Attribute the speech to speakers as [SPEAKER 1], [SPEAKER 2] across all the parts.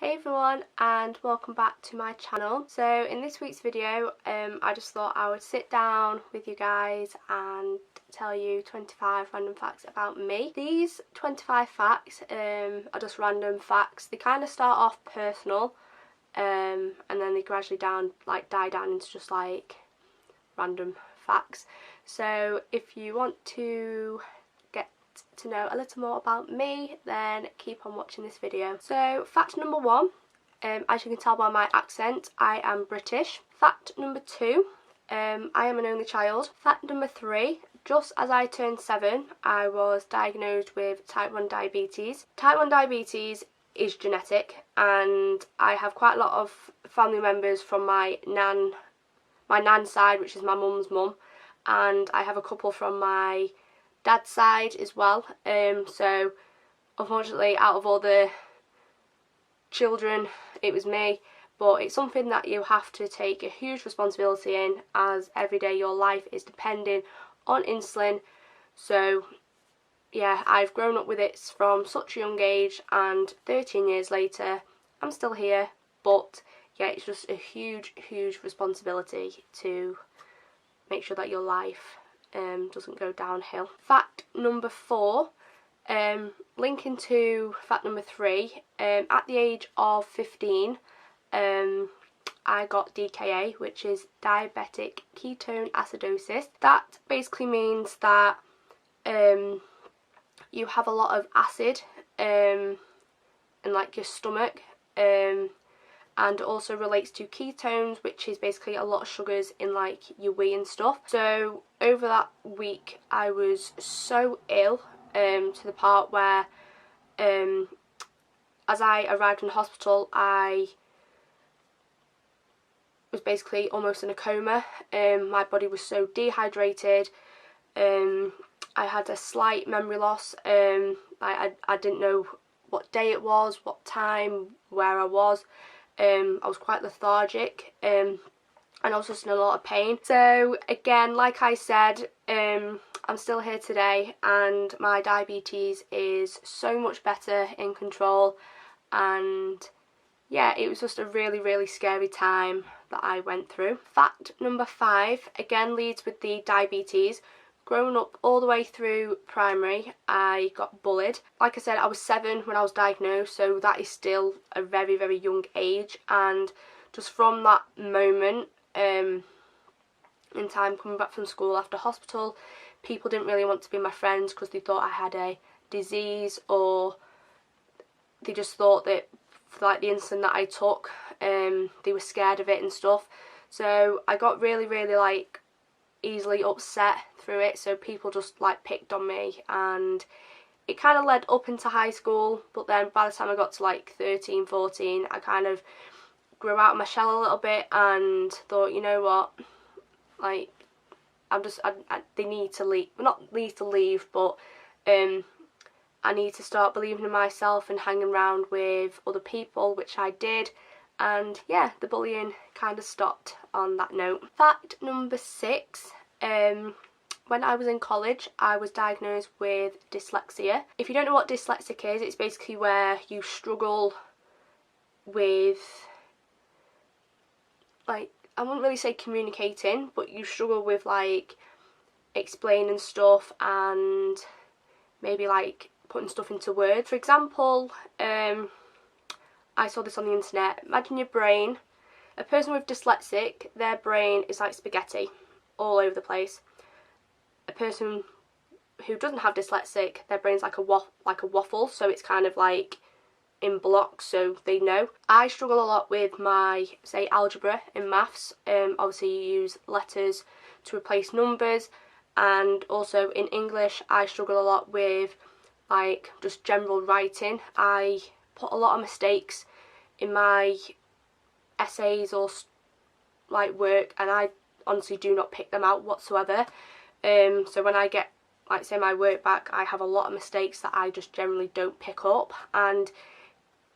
[SPEAKER 1] Hey everyone, and welcome back to my channel. So in this week's video I just thought I would sit down with you guys and tell you 25 random facts about me. These 25 facts are just random facts. They kind of start off personal and then they gradually die down into just like random facts. So if you want to get to know a little more about me, then keep on watching this video. So fact number one, as you can tell by my accent, I am British. Fact number two, I am an only child. Fact number three, just as I turned 7, I was diagnosed with type 1 diabetes. Type 1 diabetes is genetic, and I have quite a lot of family members from my nan's side, which is my mum's mum, and I have a couple from my dad's side as well. So unfortunately, out of all the children, it was me, but it's something that you have to take a huge responsibility in, as every day your life is depending on insulin. So yeah, I've grown up with it from such a young age, and 13 years later I'm still here. But yeah, it's just a huge responsibility to make sure that your life doesn't go downhill. Fact number 4, linking to fact number 3, at the age of 15 I got DKA, which is diabetic ketoacidosis. That basically means that you have a lot of acid in like your stomach, and also relates to ketones, which is basically a lot of sugars in like your wee and stuff. So over that week I was so ill, to the part where as I arrived in hospital I was basically almost in a coma. My body was so dehydrated. I had a slight memory loss. I didn't know what day it was, what time, where I was. I was quite lethargic, and I was just in a lot of pain. So again, like I said, I'm still here today, and my diabetes is so much better in control. And yeah, it was just a really scary time that I went through. Fact number 5, again leads with the diabetes. Growing up all the way through primary, I got bullied. Like I said, I was 7 when I was diagnosed, so that is still a very young age. And just from that moment in time, coming back from school after hospital, people didn't really want to be my friends because they thought I had a disease, or they just thought that for like the insulin that I took, they were scared of it and stuff. So I got really like easily upset through it, so people just like picked on me, and it kind of led up into high school. But then by the time I got to like 13, 14, I kind of grew out of my shell a little bit and thought, you know what, like they need to leave, well, not need to leave, but I need to start believing in myself and hanging around with other people, which I did. And yeah, the bullying kind of stopped on that note. Fact number 6, when I was in college I was diagnosed with dyslexia. If you don't know what dyslexic is, it's basically where you struggle with, like, I wouldn't really say communicating, but you struggle with like explaining stuff and maybe like putting stuff into words. For example, I saw this on the internet. Imagine your brain. A person with dyslexic, their brain is like spaghetti all over the place. A person who doesn't have dyslexic, their brain's like a waffle, so it's kind of like in blocks, so they know. I struggle a lot with my, say, algebra in maths. Obviously you use letters to replace numbers, and also in English I struggle a lot with like just general writing. I put a lot of mistakes in my essays or like work, and I honestly do not pick them out whatsoever. So when I get, like, say, my work back, I have a lot of mistakes that I just generally don't pick up, and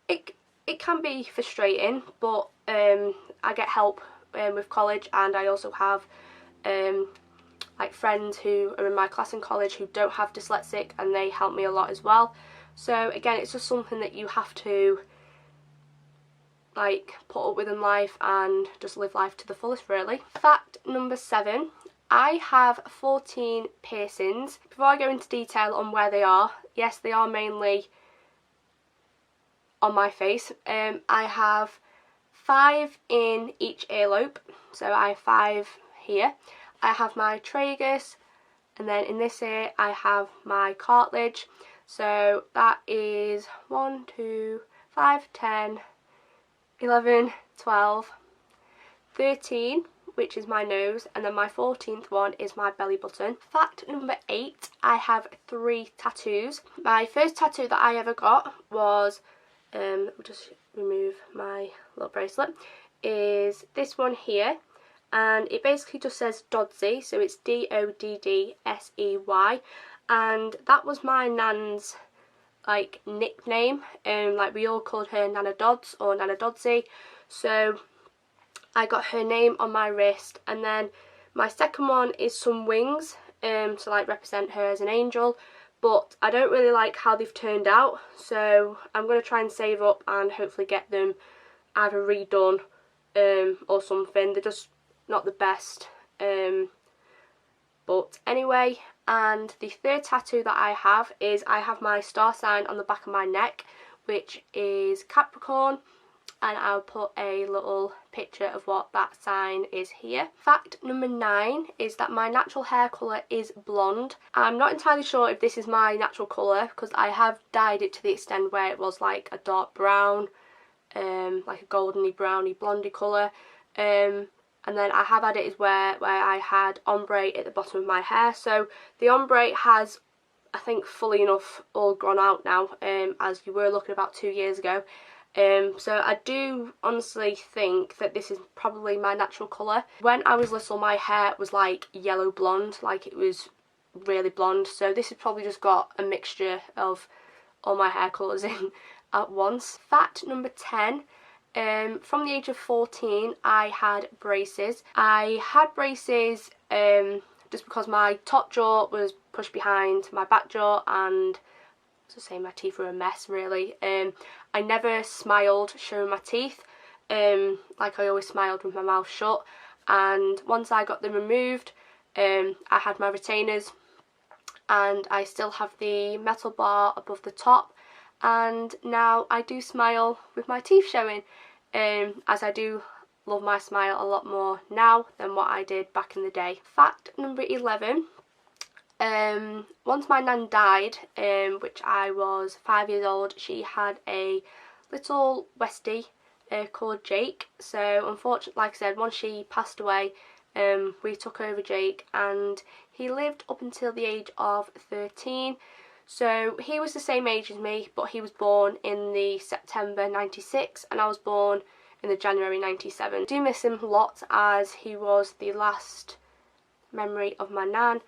[SPEAKER 1] it can be frustrating. But I get help with college, and I also have like friends who are in my class in college who don't have dyslexic, and they help me a lot as well. So again, it's just something that you have to like put up with in life and just live life to the fullest, really. Fact number 7. I have 14 piercings. Before I go into detail on where they are, yes, they are mainly on my face. I have 5 in each earlobe, so I have 5 here. I have my tragus, and then in this ear I have my cartilage. So that is 1, 2, 5, 10, 11, 12, 13, which is my nose, and then my 14th one is my belly button. Fact number 8, I have 3 tattoos. My first tattoo that I ever got was, let me just remove my little bracelet, is this one here, and it basically just says Dodsey, so it's Doddsey, and that was my nan's like nickname, like we all called her Nana Dodds or Nana Dodsey, so I got her name on my wrist. And then my second one is some wings, to like represent her as an angel, but I don't really like how they've turned out, so I'm going to try and save up and hopefully get them either redone or something. They're just not the best, but anyway. And the third tattoo that I have is I have my star sign on the back of my neck, which is Capricorn, and I'll put a little picture of what that sign is here. Fact number 9 is that my natural hair colour is blonde. I'm not entirely sure if this is my natural colour, because I have dyed it to the extent where it was like a dark brown, like a goldeny browny blondie colour, and then I have had it is where I had ombre at the bottom of my hair. So the ombre has, I think, fully enough all gone out now, as you were looking about 2 years ago. So I do honestly think that this is probably my natural colour. When I was little, my hair was like yellow blonde, like it was really blonde, so this has probably just got a mixture of all my hair colours in at once. Fact number 10. From the age of 14 I had braces. I had braces just because my top jaw was pushed behind my back jaw, and to say my teeth were a mess really. I never smiled showing my teeth, like I always smiled with my mouth shut, and once I got them removed, I had my retainers, and I still have the metal bar above the top, and now I do smile with my teeth showing, as I do love my smile a lot more now than what I did back in the day. Fact number 11. Once my nan died, which I was 5 years old, she had a little Westie called Jake. So unfortunately, like I said, once she passed away, we took over Jake, and he lived up until the age of 13. So he was the same age as me, but he was born in the September 96 and I was born in the January 97. I do miss him a lot, as he was the last memory of my nan.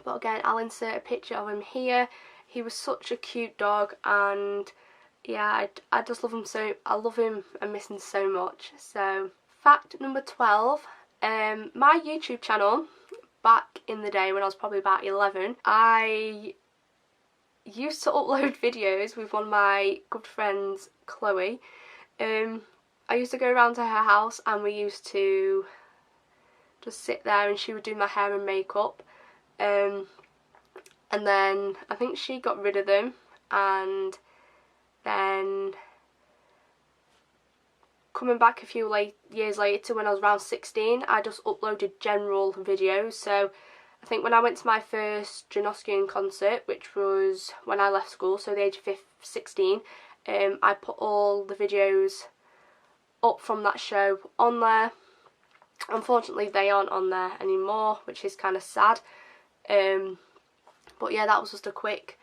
[SPEAKER 1] But again, I'll insert a picture of him here. He was such a cute dog, and yeah, I just love him so. I love him and miss him so much. So fact number 12, my YouTube channel back in the day when I was probably about 11, I used to upload videos with one of my good friends, Chloe. I used to go around to her house and we used to just sit there and she would do my hair and makeup, and then I think she got rid of them, and then coming back a few years later when I was around 16, I just uploaded general videos. So I think when I went to my first Janoskian concert, which was when I left school, so the age of 16, I put all the videos up from that show on there. Unfortunately they aren't on there anymore, which is kind of sad, but yeah, that was just a quick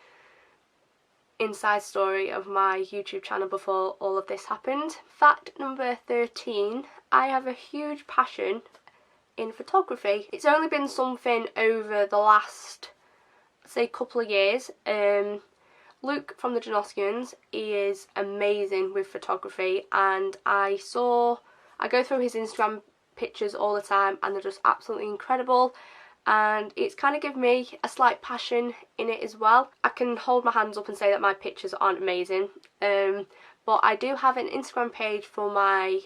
[SPEAKER 1] inside story of my YouTube channel before all of this happened. Fact number 13, I have a huge passion in photography. It's only been something over the last, say, couple of years. Luke from the Janoskians, he is amazing with photography, and I go through his Instagram pictures all the time and they're just absolutely incredible, and it's kind of given me a slight passion in it as well. I can hold my hands up and say that my pictures aren't amazing, But I do have an Instagram page for my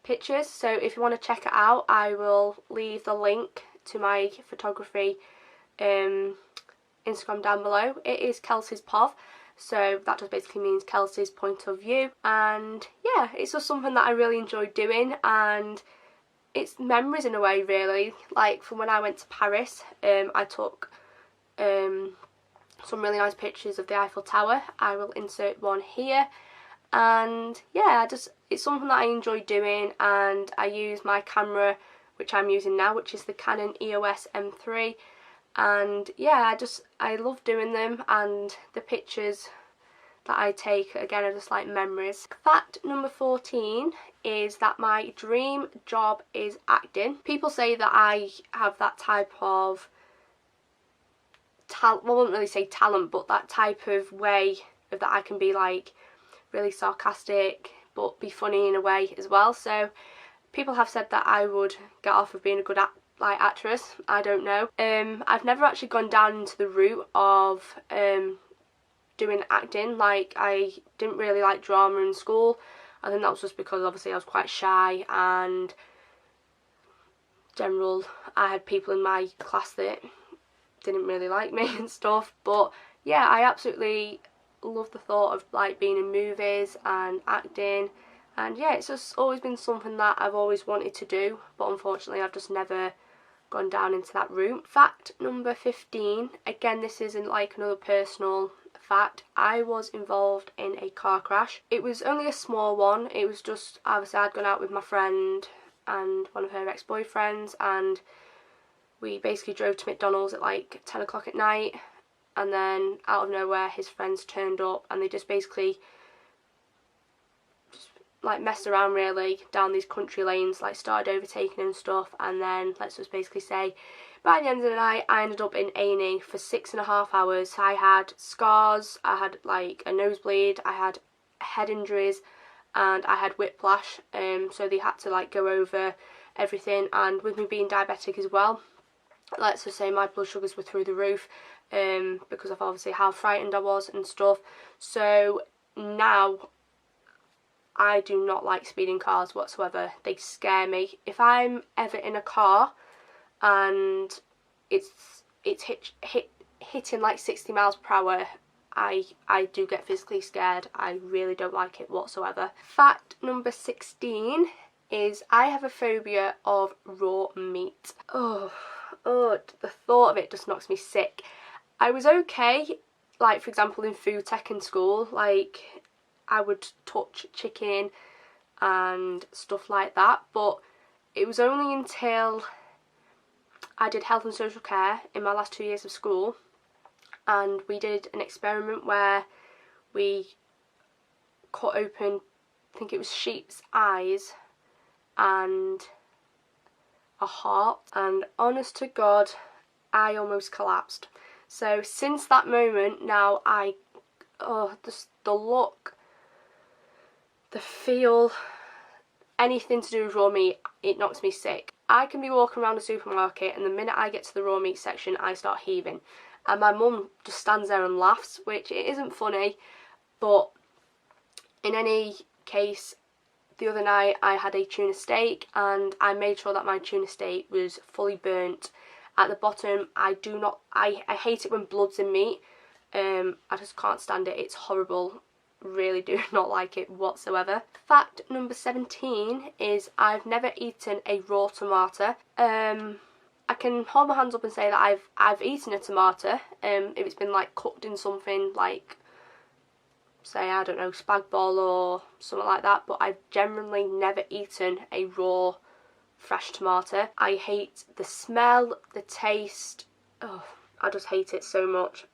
[SPEAKER 1] pictures, so if you want to check it out, I will leave the link to my photography Instagram down below. It is Kelsey's POV, so that just basically means Kelsey's point of view, and yeah, it's just something that I really enjoy doing, and it's memories in a way, really. Like from when I went to Paris, I took some really nice pictures of the Eiffel Tower. I will insert one here, and yeah, it's something that I enjoy doing, and I use my camera, which I'm using now, which is the Canon EOS M3, and yeah, I love doing them, and the pictures that I take, again, are just like memories. Fact number 14 is that my dream job is acting. People say that I have that type of well, I wouldn't really say talent, but that type of way of that I can be like really sarcastic but be funny in a way as well. So people have said that I would get off of being a good actress. I don't know. I've never actually gone down into the route of doing acting. Like, I didn't really like drama in school. I think that was just because obviously I was quite shy, and general, I had people in my class that didn't really like me and stuff. But yeah, I absolutely love the thought of like being in movies and acting, and yeah, it's just always been something that I've always wanted to do, but unfortunately I've just never gone down into that route. Fact number 15, again, this isn't like another personal fact. I was involved in a car crash. It was only a small one. It was just, obviously I'd gone out with my friend and one of her ex-boyfriends, and we basically drove to McDonald's at like 10 o'clock at night, and then out of nowhere his friends turned up, and they just basically like messed around really down these country lanes, like started overtaking and stuff, and then let's just basically say by the end of the night I ended up in A&E for 6.5 hours. I had scars, I had like a nosebleed, I had head injuries, and I had whiplash, so they had to like go over everything, and with me being diabetic as well, let's just say my blood sugars were through the roof, because of obviously how frightened I was and stuff. So now I do not like speeding cars whatsoever. They scare me. If I'm ever in a car and it's hitting like 60 miles per hour, I do get physically scared. I really don't like it whatsoever. Fact number 16 is I have a phobia of raw meat. Oh, the thought of it just knocks me sick. I was okay, like for example in food tech in school, like I would touch chicken and stuff like that, but it was only until I did health and social care in my last 2 years of school, and we did an experiment where we cut open, I think it was sheep's eyes and a heart, and honest to God, I almost collapsed. So since that moment now, just the look, the feel, anything to do with raw meat, it knocks me sick. I can be walking around a supermarket, and the minute I get to the raw meat section I start heaving, and my mum just stands there and laughs, which it isn't funny. But in any case, the other night I had a tuna steak, and I made sure that my tuna steak was fully burnt at the bottom. I hate it when blood's in meat. I just can't stand it. It's horrible. Really do not like it whatsoever. Fact number 17 is I've never eaten a raw tomato. I can hold my hands up and say that I've eaten a tomato, if it's been like cooked in something like, say, I don't know, spag bol or something like that, but I've generally never eaten a raw fresh tomato. I hate the smell, the taste. Oh, I just hate it so much.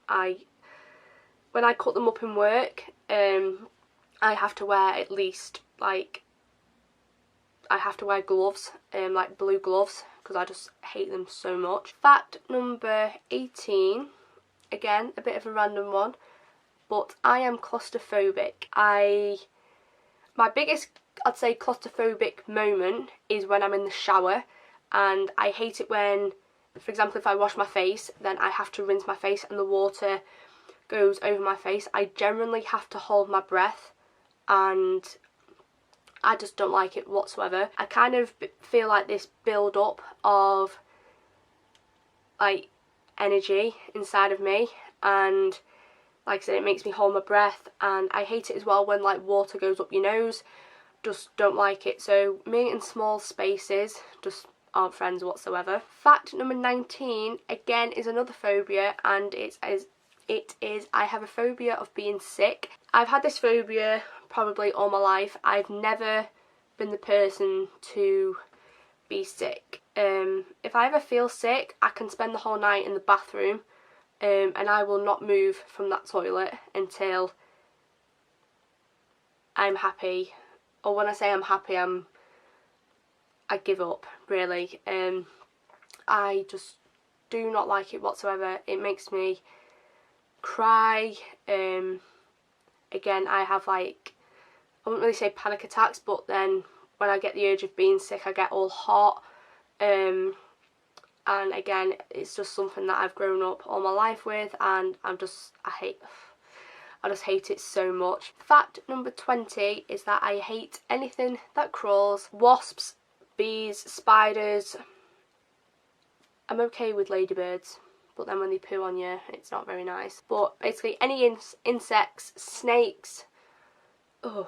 [SPEAKER 1] When I cut them up in work, I have to wear at least like, I have to wear gloves, like blue gloves, because I just hate them so much. Fact number 18, again a bit of a random one, but I am claustrophobic. My biggest, I'd say, claustrophobic moment is when I'm in the shower, and I hate it when, for example, if I wash my face, then I have to rinse my face and the water goes over my face, I generally have to hold my breath, and I just don't like it whatsoever. I kind of feel like this build up of like energy inside of me, and like I said, it makes me hold my breath, and I hate it as well when like water goes up your nose. Just don't like it. So me in small spaces just aren't friends whatsoever. Fact number 19 again is another phobia, and it is I have a phobia of being sick. I've had this phobia probably all my life. I've never been the person to be sick. If I ever feel sick, I can spend the whole night in the bathroom, and I will not move from that toilet until I'm happy. Or when I say I'm happy, I give up, really. I just do not like it whatsoever. It makes me cry. Again, I have like, I wouldn't really say panic attacks, but then when I get the urge of being sick, I get all hot. And again, it's just something that I've grown up all my life with, and I just hate it so much. Fact number 20 is that I hate anything that crawls. Wasps, bees, spiders. I'm okay with ladybirds, but then when they poo on you, it's not very nice. But basically any insects, snakes, I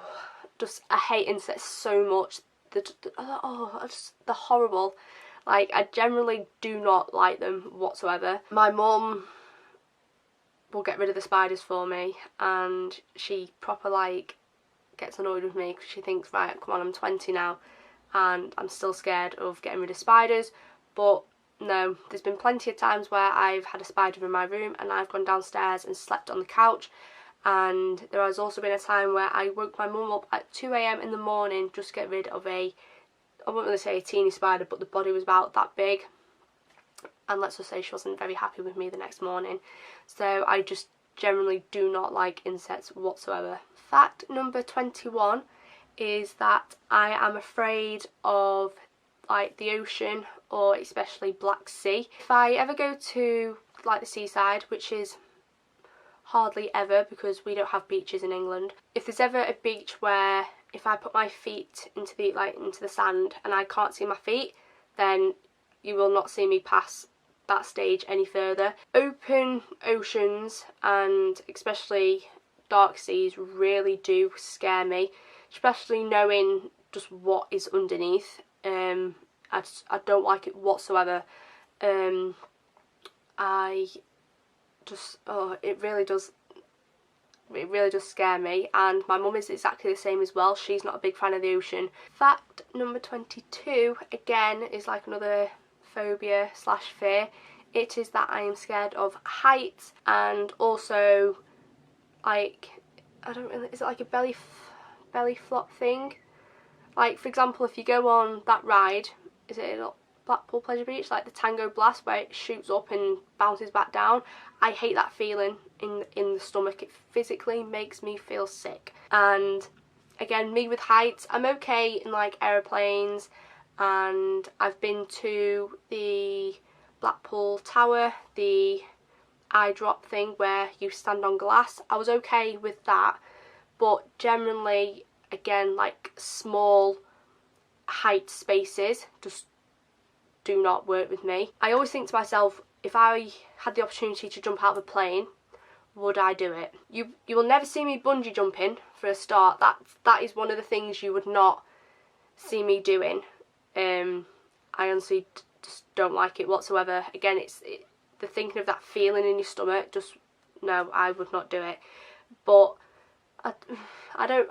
[SPEAKER 1] hate insects so much. They're horrible. Like, I generally do not like them whatsoever. My mum will get rid of the spiders for me, and she proper like gets annoyed with me because she thinks, right, come on, I'm 20 now and I'm still scared of getting rid of spiders. But no, there's been plenty of times where I've had a spider in my room and I've gone downstairs and slept on the couch, and there has also been a time where I woke my mum up at 2 AM in the morning just to get rid of I wouldn't really say a teeny spider, but the body was about that big. And let's just say she wasn't very happy with me the next morning. So I just generally do not like insects whatsoever. Fact number 21 is that I am afraid of like the ocean, or especially Black Sea. If I ever go to like the seaside, which is hardly ever because we don't have beaches in England, if there's ever a beach where if I put my feet into the sand and I can't see my feet, then you will not see me pass that stage any further. Open oceans and especially dark seas really do scare me, especially knowing just what is underneath. I don't like it whatsoever. It really does scare me, and my mum is exactly the same as well. She's not a big fan of the ocean. Fact number 22 again is like another phobia slash fear. It is that I am scared of heights, and also like, is it like a belly flop thing? Like, for example, if you go on that ride, is it at Blackpool Pleasure Beach, like the Tango Blast, where it shoots up and bounces back down? I hate that feeling in the stomach. It physically makes me feel sick. And again, me with heights, I'm okay in like aeroplanes, and I've been to the Blackpool Tower, the eye drop thing where you stand on glass. I was okay with that, but generally, again, like small height spaces just do not work with me. I always think to myself, if I had the opportunity to jump out of a plane, would I do it? You will never see me bungee jumping for a start. That is one of the things you would not see me doing. I honestly just don't like it whatsoever. Again, the thinking of that feeling in your stomach, just no, I would not do it. But I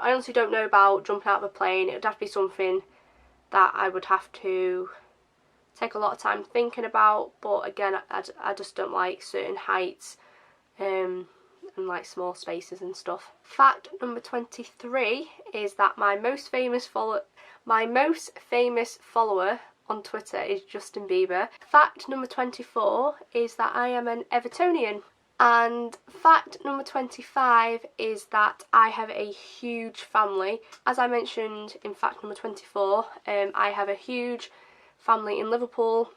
[SPEAKER 1] honestly don't know about jumping out of a plane. It would have to be something that I would have to take a lot of time thinking about. But again, I just don't like certain heights and like small spaces and stuff. Fact number 23 is that my most famous follower on Twitter is Justin Bieber. Fact number 24 is that I am an Evertonian. And fact number 25 is that I have a huge family. As I mentioned in fact number 24, I have a huge family in Liverpool,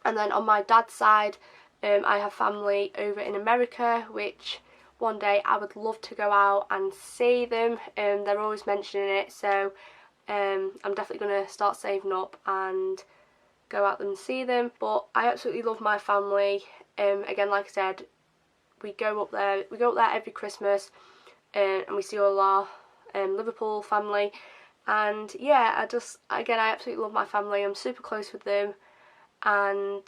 [SPEAKER 1] and then on my dad's side, I have family over in America, which one day I would love to go out and see them. They're always mentioning it, so I'm definitely going to start saving up and go out and see them. But I absolutely love my family. Again, like I said, we go up there every Christmas, and we see all our Liverpool family. And yeah, I absolutely love my family. I'm super close with them, and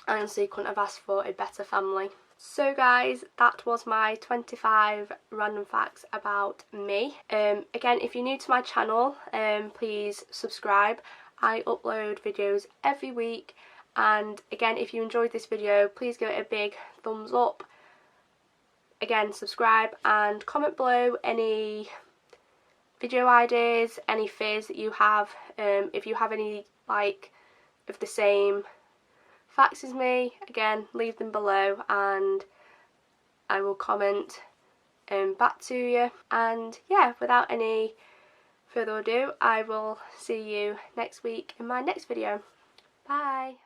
[SPEAKER 1] I honestly couldn't have asked for a better family. So guys, that was my 25 random facts about me. Again, if you're new to my channel, please subscribe. I upload videos every week, and again, if you enjoyed this video, please give it a big thumbs up. Again, subscribe and comment below any video ideas, any fears that you have. If you have any of the same facts as me, again, leave them below and I will comment back to you. And yeah, without any further ado, I will see you next week in my next video. Bye!